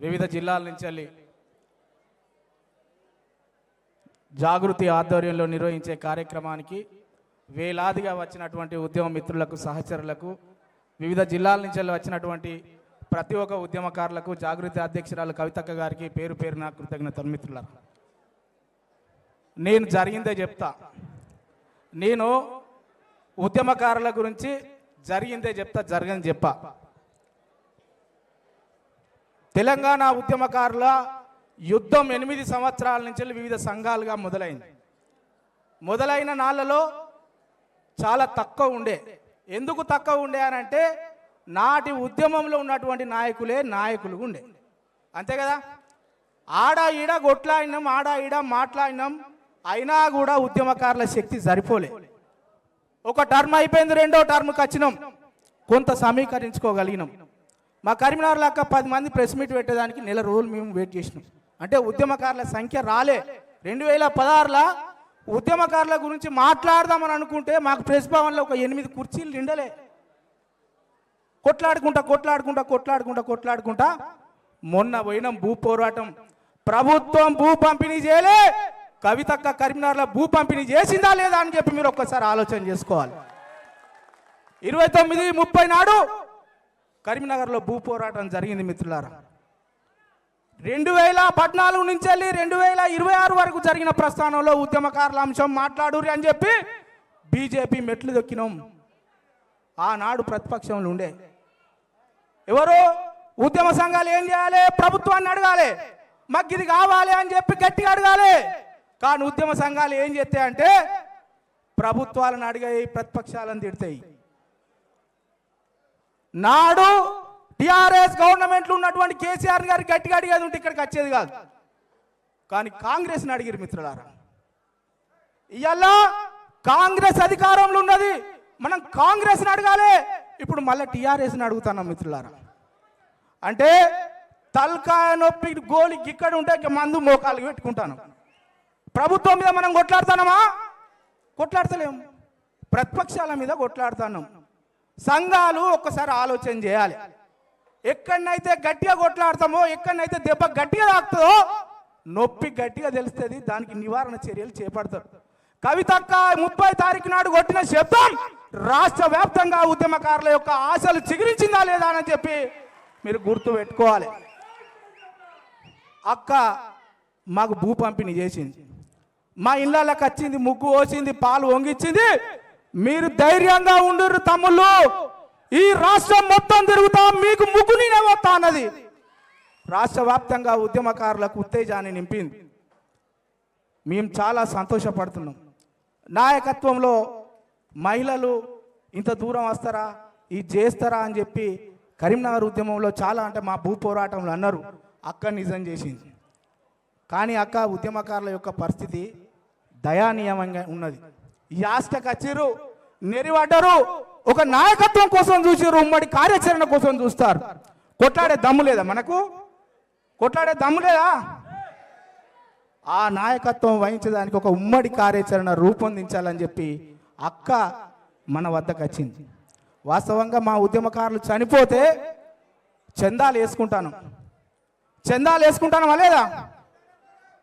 వివిధ జిల్లాల నుంచి వెళ్ళి జాగృతి ఆధ్వర్యంలో నిర్వహించే కార్యక్రమానికి వేలాదిగా వచ్చినటువంటి ఉద్యమ మిత్రులకు సహచరులకు వివిధ జిల్లాల నుంచి వచ్చినటువంటి ప్రతి ఒక్క ఉద్యమకారులకు జాగృతి అధ్యక్షురాలు కవితక్క గారికి పేరు పేరున కృతజ్ఞతలు మిత్రులారా. నేను జరిగిందే చెప్తా. నేను ఉద్యమకారుల గురించి జరిగిందే చెప్తా, జరగని చెప్పా. తెలంగాణ ఉద్యమకారుల యుద్ధం 8 సంవత్సరాల నుంచి వివిధ సంఘాలుగా మొదలైన నాళ్ళలో చాలా తక్కువ ఉండే. ఎందుకు తక్కువ ఉండే అని అంటే నాటి ఉద్యమంలో ఉన్నటువంటి నాయకులు ఉండే, అంతే కదా. ఆడ ఈడ కొట్లాడినాం, ఆడ ఈడ మాట్లాడినాం, అయినా కూడా ఉద్యమకారుల శక్తి సరిపోలే. ఒక టర్మ్ అయిపోయింది, రెండో టర్మ్కి వచ్చినాం, కొంత సమీకరించుకోగలిగినాం. మా కరీంనగర్లో 10 మంది ప్రెస్ మీట్ పెట్టేదానికి నెల రోజులు మేము వెయిట్ చేసినాం. అంటే ఉద్యమకారుల సంఖ్య రాలే. 2016లో ఉద్యమకారుల గురించి మాట్లాడదామని అనుకుంటే మాకు ప్రెస్ భవన్లో ఒక 8 కుర్చీలు నిండలే. కొట్లాడుకుంటా మొన్న పోయినాం భూ పోరాటం. ప్రభుత్వం భూ పంపిణీ చేయలే, కవితక్క కరీంనగర్లో భూ పంపిణీ చేసిందా లేదా అని చెప్పి మీరు ఒక్కసారి ఆలోచన చేసుకోవాలి. 29, 30 నాడు కరీంనగర్లో భూ పోరాటం జరిగింది మిత్రులారా. 2014 నుంచి వెళ్ళి 2026 వరకు జరిగిన ప్రస్థానంలో ఉద్యమకారుల అంశం మాట్లాడురి అని చెప్పి బీజేపీ మెట్లు దొక్కినాం. ఆనాడు ప్రతిపక్షంలో ఉండే ఎవరు ఉద్యమ సంఘాలు ఏం చేయాలి? ప్రభుత్వాన్ని అడగాలి, మాకు ఇది కావాలి అని చెప్పి గట్టిగా అడగాలి. కానీ ఉద్యమ సంఘాలు ఏం చేస్తాయంటే ప్రభుత్వాలను అడిగాయి, ప్రతిపక్షాలను తిడతాయి. నాడు టిఆర్ఎస్ గవర్నమెంట్లో ఉన్నటువంటి కేసీఆర్ గారు గట్టిగా అడిగేది ఉంటే ఇక్కడికి వచ్చేది కాదు. కానీ కాంగ్రెస్ని అడిగిరు మిత్రులారా. ఇవాళ కాంగ్రెస్ అధికారంలో ఉన్నది, మనం కాంగ్రెస్ని అడగాలి. ఇప్పుడు మళ్ళీ టిఆర్ఎస్ని అడుగుతున్నాం మిత్రులారా. అంటే తలకాయ నొప్పి గోలి ఇక్కడ ఉంటే మందు మోకాలు పెట్టుకుంటాను. ప్రభుత్వం మీద మనం కొట్లాడుతున్నామా? కొట్లాడతలేము. ప్రతిపక్షాల మీద కొట్లాడుతున్నాం. సంఘాలు ఒక్కసారి ఆలోచన చేయాలి. ఎక్కడనైతే గట్టిగా కొట్లాడతామో, ఎక్కడనైతే దెబ్బ గట్టిగా తాకుతుందో నొప్పి గట్టిగా తెలుస్తుంది, దానికి నివారణ చర్యలు చేపడతారు. కవితక్క 30 తారీఖు నాడు కొట్టిన శబ్దం రాష్ట్ర వ్యాప్తంగా ఉద్యమకారుల యొక్క ఆశలు చిగురించిందా లేదా అని చెప్పి మీరు గుర్తు పెట్టుకోవాలి. అక్క మాకు భూ పంపిణీ చేసింది, మా ఇళ్ళకి వచ్చింది, ముగ్గు పోసింది, పాలు వంగిచ్చింది. మీరు ధైర్యంగా ఉండుర్రు తమ్ముళ్ళు, ఈ రాష్ట్రం మొత్తం తిరుగుతా, మీకు ముగ్గు నేనే వస్తా అన్నది రాష్ట్ర వ్యాప్తంగా ఉద్యమకారులకు ఉత్తేజాన్ని నింపింది. మేము చాలా సంతోషపడుతున్నాం. నాయకత్వంలో మహిళలు ఇంత దూరం వస్తారా, ఇది చేస్తారా అని చెప్పి కరీంనగర్ ఉద్యమంలో చాలా, అంటే మా భూ పోరాటంలో అన్నారు, అక్క నిజం చేసింది. కానీ అక్క ఉద్యమకారుల యొక్క పరిస్థితి దయానీయంగా ఉన్నది. యాస్టకు వచ్చిర్రు, నెరివడ్డరు, ఒక నాయకత్వం కోసం చూసిర్రు, ఉమ్మడి కార్యాచరణ కోసం చూస్తారు. కొట్లాడే దమ్ము లేదా మనకు? కొట్లాడే దమ్ము లేదా? ఆ నాయకత్వం వహించడానికి ఒక ఉమ్మడి కార్యాచరణ రూపొందించాలని చెప్పి అక్క మన వద్దకు వచ్చింది. వాస్తవంగా మా ఉద్యమకారులు చనిపోతే చందాలు వేసుకుంటాను లేదా?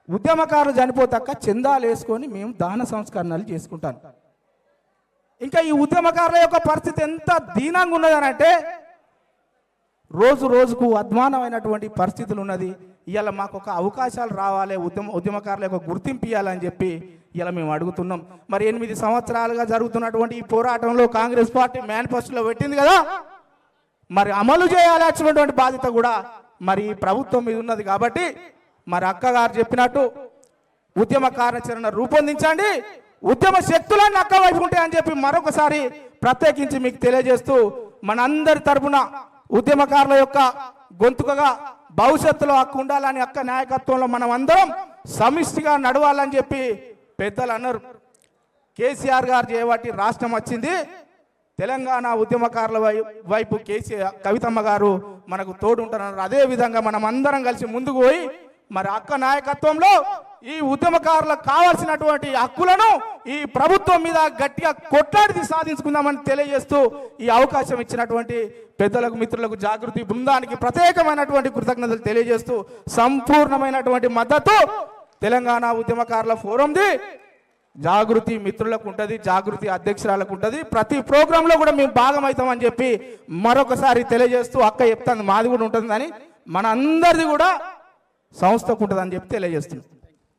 ఉద్యమకారులు చనిపోతాక చందాలు వేసుకొని మేము దాన సంస్కరణలు చేసుకుంటాను. ఇంకా ఈ ఉద్యమకారుల యొక్క పరిస్థితి ఎంత దీనంగా ఉన్నదనంటే రోజు రోజుకు అధ్వానమైనటువంటి పరిస్థితులు ఉన్నది. ఇవాళ మాకు ఒక అవకాశాలు రావాలి, ఉద్యమకారుల యొక్క గుర్తింపు ఇవ్వాలని చెప్పి ఇలా మేము అడుగుతున్నాం. మరి 8 సంవత్సరాలుగా జరుగుతున్నటువంటి ఈ పోరాటంలో కాంగ్రెస్ పార్టీ మేనిఫెస్టోలో పెట్టింది కదా, మరి అమలు చేయాల్సినటువంటి బాధ్యత కూడా మరి ప్రభుత్వం మీద ఉన్నది. కాబట్టి మరి అక్కగారు చెప్పినట్టు ఉద్యమ కార్యాచరణ రూపొందించండి, ఉద్యమ శక్తులన్నీ అక్క వైపు ఉంటాయని చెప్పి మరొకసారి ప్రత్యేకించి మీకు తెలియజేస్తూ, మనందరి తరపున ఉద్యమకారుల యొక్క గొంతుకగా భవిష్యత్తులో అక్క ఉండాలని, అక్క నాయకత్వంలో మనం అందరం సమిష్టిగా నడవాలని చెప్పి పెద్దలు అన్నారు. కేసీఆర్ గారు చేయబట్టి రాష్ట్రం వచ్చింది. తెలంగాణ ఉద్యమకారుల వైపు కేసీఆర్ కవితమ్మ గారు మనకు తోడు ఉంటారన్నారు. అదే విధంగా మనం అందరం కలిసి ముందుకు పోయి మరి అక్క నాయకత్వంలో ఈ ఉద్యమకారులకు కావాల్సినటువంటి హక్కులను ఈ ప్రభుత్వం మీద గట్టిగా కొట్లాడి సాధించుకుందామని తెలియజేస్తూ ఈ అవకాశం ఇచ్చినటువంటి పెద్దలకు, మిత్రులకు, జాగృతి బృందానికి ప్రత్యేకమైనటువంటి కృతజ్ఞతలు తెలియజేస్తూ సంపూర్ణమైనటువంటి మద్దతు తెలంగాణ ఉద్యమకారుల ఫోరంది. జాగృతి మిత్రులకు ఉంటుంది, జాగృతి అధ్యక్షురాలకు ఉంటుంది. ప్రతి ప్రోగ్రాంలో కూడా మేము భాగమవుతామని చెప్పి మరొకసారి తెలియజేస్తూ, అక్క చెప్తాను మాది కూడా ఉంటుందని, మన అందరిది కూడా సంస్థకు ఉంటుందని చెప్పి తెలియజేస్తున్నాం.